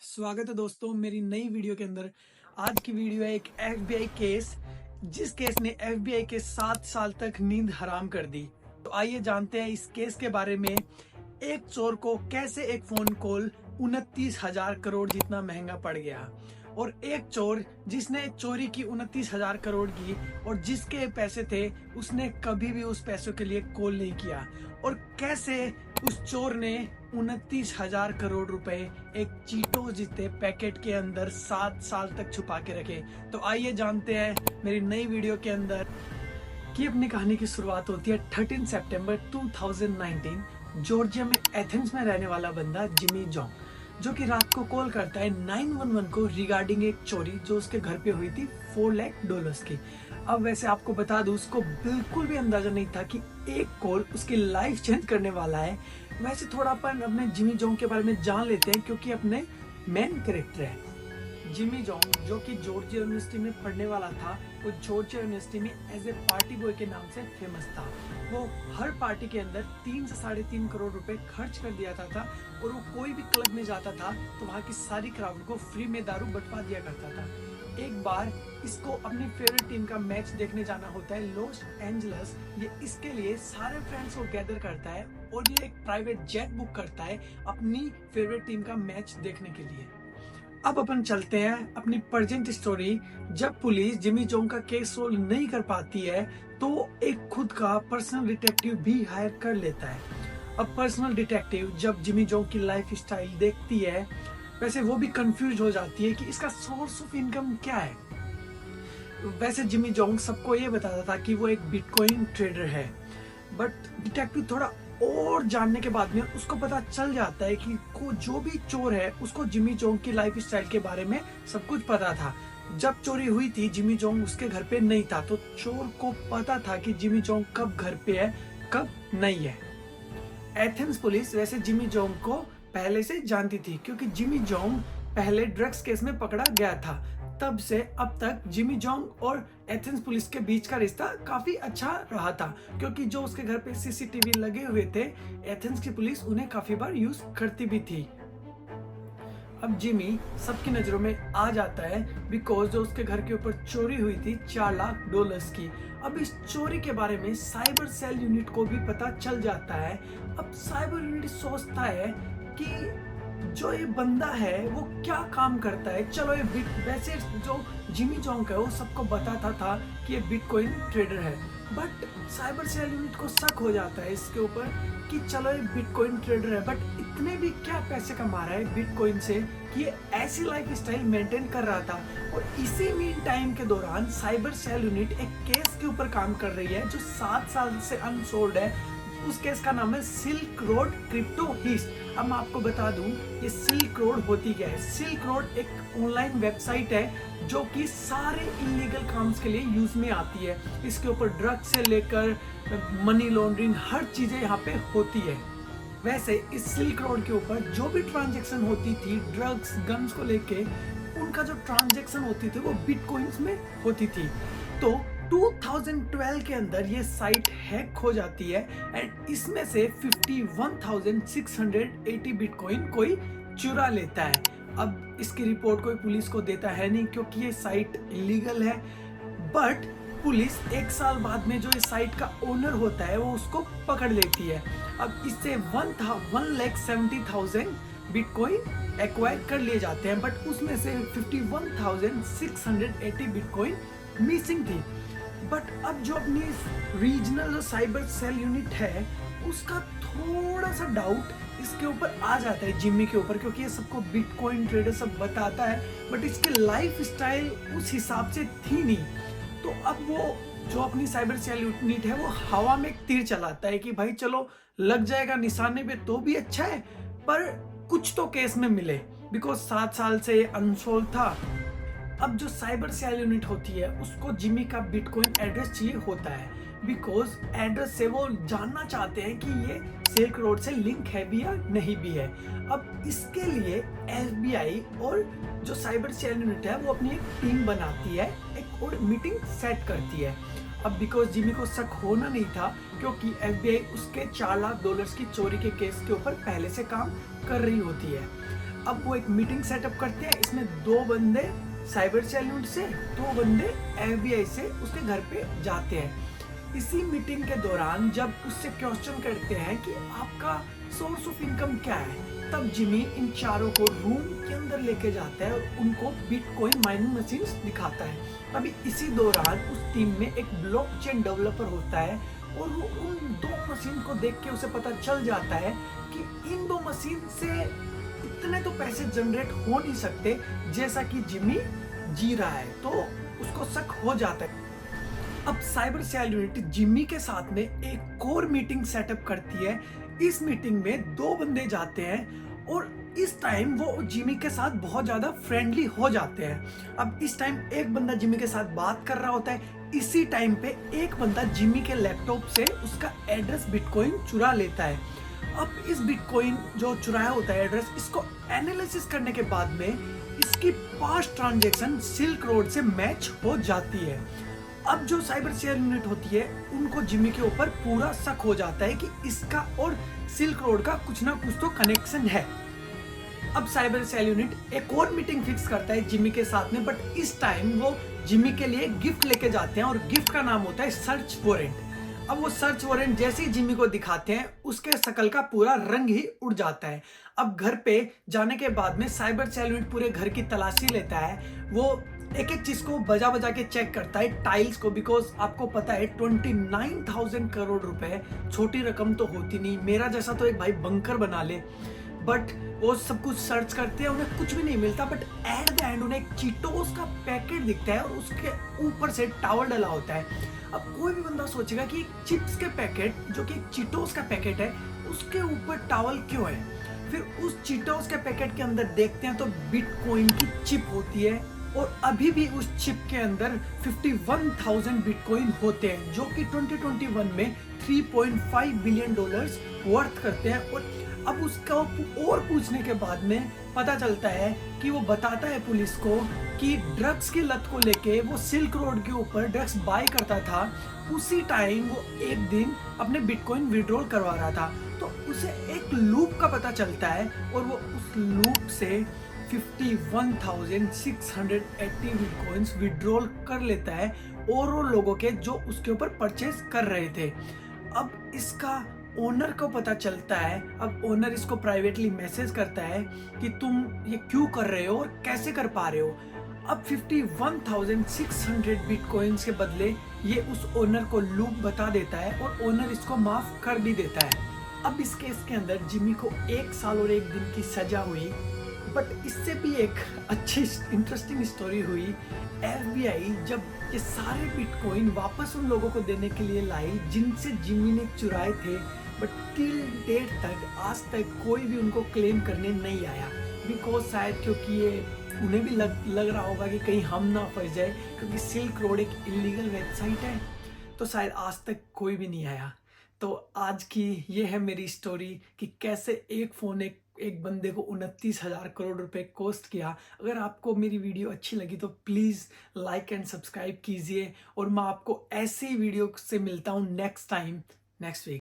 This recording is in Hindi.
स्वागत है दोस्तों मेरी नई वीडियो के अंदर। आज की वीडियो है एक एफबीआई केस, जिस केस ने एफबीआई के 7 साल तक नींद हराम कर दी। तो आइए जानते हैं इस केस के बारे में। एक चोर को कैसे एक फोन कॉल 29,000 करोड़ जितना महंगा पड़ गया, और एक चोर जिसने चोरी की 29,000 करोड़ की और जिसके पैसे थे उसने कभी भी उस पैसों के लिए कॉल नहीं किया, और कैसे उस चोर ने 29,000 करोड़ रुपए एक चीटो जितने पैकेट के अंदर 7 साल तक छुपा के रखे। तो आइए जानते हैं मेरी नई वीडियो के अंदर कि अपनी कहानी की शुरुआत होती है 13 सितंबर 2019। जॉर्जिया में एथेंस में रहने वाला बंदा जिमी जोंग, जो कि रात को कॉल करता है 911 को रिगार्डिंग एक चोरी जो उसके घर पे हुई थी $4 लाख की। अब वैसे आपको बता दूं, उसको बिल्कुल भी अंदाजा नहीं था कि एक कॉल उसकी लाइफ चेंज करने वाला है। वैसे थोड़ा अपन अपने जिमी जोंग के बारे में जान लेते हैं, क्योंकि अपने मेन कैरेक्टर है जिमी जोंग, जो कि जॉर्जिया यूनिवर्सिटी में पढ़ने वाला था। वो जॉर्जिया यूनिवर्सिटी में एज ए पार्टी बॉय के नाम से फेमस था। वो हर पार्टी के अंदर 3 से 3.5 करोड़ रुपए खर्च कर दिया था, और वो कोई भी क्लब में जाता था तो वहाँ की सारी क्राउड को फ्री में दारू बंटवा दिया करता था। एक बार इसको अपनी फेवरेट टीम का मैच देखने जाना होता है लॉस एंजलस। ये इसके लिए सारे फ्रेंड्स को गैदर करता है और ये एक प्राइवेट जेट बुक करता है अपनी फेवरेट टीम का मैच देखने के लिए। अब अपन चलते हैं अपनी प्रेजेंट स्टोरी। जब पुलिस जिमी जोंग का केस सोल्व नहीं कर पाती है तो एक खुद का पर्सनल डिटेक्टिव भी हायर कर लेता है। अब पर्सनल डिटेक्टिव जब जिमी जोंग की लाइफ स्टाइल देखती है, वैसे वो भी कंफ्यूज हो जाती है कि इसका सोर्स ऑफ इनकम क्या है। वैसे जिमी जोंग सबको ये बताता था कि वो एक बिटकॉइन ट्रेडर है, बट डिटेक्टिव थोड़ा और जानने के बाद में उसको पता चल जाता है कि जो भी चोर है उसको जिमी जोंग की लाइफ स्टाइल के बारे में सब कुछ पता था। जब चोरी हुई थी जिमी जोंग उसके घर पे नहीं था, तो चोर को पता था कि जिमी जोंग कब घर पे है कब नहीं है। एथेंस पुलिस वैसे जिमी जोंग को पहले से जानती थी, क्योंकि जिमी जोंग पहले ड्रग्स केस में पकड़ा गया था। तब से अब तक जिमी जोंग और एथेंस पुलिस के बीच का रिश्ता काफी अच्छा रहा था, क्योंकि जो उसके घर पे सीसीटीवी लगे हुए थे एथेंस की पुलिस उन्हें काफी बार यूज करती भी थी। अब जिमी सबकी नजरों में आ जाता है बिकॉज जो उसके घर के ऊपर चोरी हुई थी $4 लाख की। अब इस चोरी के बारे में साइबर सेल यूनिट को भी पता चल जाता है। अब साइबर यूनिट सोचता है कि जो ये बंदा है वो क्या काम करता है। चलो ये वैसे जो जिमी जोंग है वो सबको बताता था कि ये बिटकॉइन ट्रेडर है, बट साइबर सेल यूनिट को शक हो जाता है इसके ऊपर कि चलो ये बिटकॉइन ट्रेडर है, बट इतने भी क्या पैसे कमा रहा है बिटकॉइन से कि ये ऐसी लाइफ स्टाइल मेंटेन कर रहा था। और इसी मीन टाइम के दौरान साइबर सेल यूनिट एक केस के ऊपर काम कर रही है जो 7 साल से अनसोल्ड है। उस केस का नाम है सिल्क रोड क्रिप्टो हीस्ट। अब मैं आपको बता दूं ये सिल्क रोड होती क्या है। सिल्क रोड एक ऑनलाइन वेबसाइट है जो कि सारे इलीगल काम्स के लिए यूज में आती है। इसके ऊपर ड्रग्स से लेकर मनी लॉन्ड्रिंग हर चीजें यहाँ पे होती है। वैसे इस सिल्क रोड के ऊपर जो भी ट्रांजेक्शन होती थी ड्रग्स गन्स को लेके, उनका जो ट्रांजेक्शन होती थी वो बिटकॉइंस में होती थी। तो 2012 के अंदर ये साइट हैक हो जाती है एंड इसमें से 51,680 बिटकॉइन कोई चुरा लेता है। अब इसकी रिपोर्ट कोई पुलिस को देता है नहीं, क्योंकि ये साइट इलीगल है। बट पुलिस 1 साल बाद में जो इस साइट का ओनर होता है वो उसको पकड़ लेती है। अब इससे 1,70,000 बिटकॉइन एक्वायर कर लिए जाते हैं, बट उसमें से 51,680 बिटकॉइन मिसिंग थी। बट अब जो अपनी रीजनल साइबर सेल यूनिट है उसका थोड़ा सा डाउट इसके ऊपर आ जाता है जिमी के ऊपर, क्योंकि ये सबको बिटकॉइन ट्रेडर सब बताता है, बट इसकी लाइफ स्टाइल उस हिसाब से थी नहीं। तो अब वो जो अपनी साइबर सेल यूनिट है वो हवा में एक तीर चलाता है कि भाई चलो लग जाएगा निशाने पे तो भी अच्छा है, पर कुछ तो केस में मिले, बिकॉज 7 साल से अनसोल्व था। अब जो साइबर सेल यूनिट होती है उसको जिमी का बिटकॉइन एड्रेस चाहिए होता है, बिकॉज एड्रेस से वो जानना चाहते हैं कि ये सिल्क रोड से लिंक है भी या नहीं भी है। अब इसके लिए एफबीआई और जो साइबर सेल यूनिट है वो अपनी एक टीम बनाती है, एक और मीटिंग सेट करती है। अब बिकॉज जिमी को शक होना नहीं था, क्योंकि एफबीआई उसके $4 लाख की चोरी के केस के ऊपर पहले से काम कर रही होती है। अब वो एक मीटिंग सेटअप करते हैं, इसमें 2 बंदे साइबर सेल यूनिट से, 2 बंदे FBI से उसके घर पे जाते हैं। इसी मीटिंग के दौरान जब उससे क्वेश्चन करते हैं कि आपका सोर्स ऑफ इनकम क्या है, तब जिमी इन चारों को रूम के अंदर लेके जाता है और उनको बिटकॉइन माइनिंग मशीन्स दिखाता है। अभी इसी दौरान उस टीम में एक ब्लॉकचेन डेवलपर होता है और वो उन 2 मशीन को देख के उसे पता चल जाता है कि इन 2 मशीन से इतने तो पैसे जनरेट हो नहीं सकते जैसा कि जिमी जी रहा है, तो उसको शक हो जाता है। अब साइबर सेल यूनिट जिमी के साथ में एक और मीटिंग सेटअप करती है। इस मीटिंग में 2 बंदे जाते हैं और इस टाइम वो जिमी के साथ बहुत ज्यादा फ्रेंडली हो जाते हैं। अब इस टाइम एक बंदा जिमी के साथ बात कर रहा होता है। इसी टाइम पे एक बंदा जिमी के लैपटॉप से उसका एड्रेस बिटकॉइन चुरा लेता है। अब इस बिटकॉइन जो चुराया होता है एड्रेस, इसको एनालिसिस करने के बाद में इसकी पास्ट ट्रांजैक्शन सिल्क रोड से मैच हो जाती है। अब जो साइबर सेल यूनिट होती है उनको जिमी के ऊपर पूरा शक हो जाता है कि इसका और सिल्क रोड का कुछ ना कुछ तो कनेक्शन है। अब साइबर सेल यूनिट एक और मीटिंग फिक्स करता है जिमी के साथ में, बट इस टाइम वो जिमी के लिए गिफ्ट लेके जाते हैं और गिफ्ट का नाम होता है सर्च वारंट। अब वो सर्च वारंट जैसे ही जिमी को दिखाते हैं उसके शकल का पूरा रंग ही उड़ जाता है। अब घर पे जाने के बाद में साइबर सेल यूनिट पूरे घर की तलाशी लेता है। वो एक एक चीज को बजा बजा के चेक करता है, टाइल्स को, बिकॉज आपको पता है 29,000 करोड़ रुपए छोटी रकम तो होती नहीं। मेरा जैसा तो एक भाई बंकर बना ले, बट वो सब कुछ सर्च करते हैं, उन्हें कुछ भी नहीं मिलता। बट एट द एंड उन्हें एक चीटोस का पैकेट दिखता है और उसके ऊपर से टावल डला होता है। अब कोई भी बंदा सोचेगा कि चिप्स के पैकेट जो कि चीटोस का पैकेट है उसके ऊपर टावल क्यों है। फिर उस चीटोस के पैकेट के अंदर देखते हैं तो बिटकॉइन की चिप होती है और अभी भी उस चिप के अंदर 51,000 बिटकॉइन होते हैं जो कि 2021 में $3.5 बिलियन वर्थ करते हैं। और अब उसका और पूछने के बाद में पता चलता है कि वो बताता है पुलिस को कि ड्रग्स की लत को लेके वो सिल्क रोड के ऊपर ड्रग्स बाय करता था। उसी टाइम वो एक दिन अपने बिटकॉइन विड्रॉल करवा रहा था, तो उसे एक लूप का पता चलता है और वो उस लूप से 51,680 बिटकॉइंस विड्रॉल कर लेता है और लोगों के जो उसके ऊपर परचेज कर रहे थे। अब इसका ओनर को पता चलता है। अब ओनर इसको प्राइवेटली मैसेज करता है कि तुम ये क्यों कर रहे हो और कैसे कर पा रहे हो। अब 51,600 बिटकॉइंस के बदले ये उस ओनर को लूप बता देता है और ओनर इसको माफ कर भी देता है। अब इस केस के अंदर जिमी को 1 साल और 1 दिन की सजा हुई, बट इससे भी एक अच्छी इंटरेस्टिंग स्टोरी हुई। FBI जब ये सारे बिटकॉइन वापस उन लोगों को देने के लिए लाई जिनसे जिमी ने चुराए थे, बट टिल डेट तक आज तक कोई भी उनको क्लेम करने नहीं आया। बिकॉज शायद क्योंकि ये उन्हें भी लग रहा होगा कि कहीं हम ना फंस जाए, क्योंकि सिल्क रोड एक इलीगल वेबसाइट है, तो शायद आज तक कोई भी नहीं आया। तो आज की ये है मेरी स्टोरी कि कैसे एक फ़ोन एक बंदे को 29,000 करोड़ रुपए कॉस्ट किया। अगर आपको मेरी वीडियो अच्छी लगी तो प्लीज़ लाइक एंड सब्सक्राइब कीजिए और मैं आपको ऐसी वीडियो से मिलता हूँ नेक्स्ट वीक।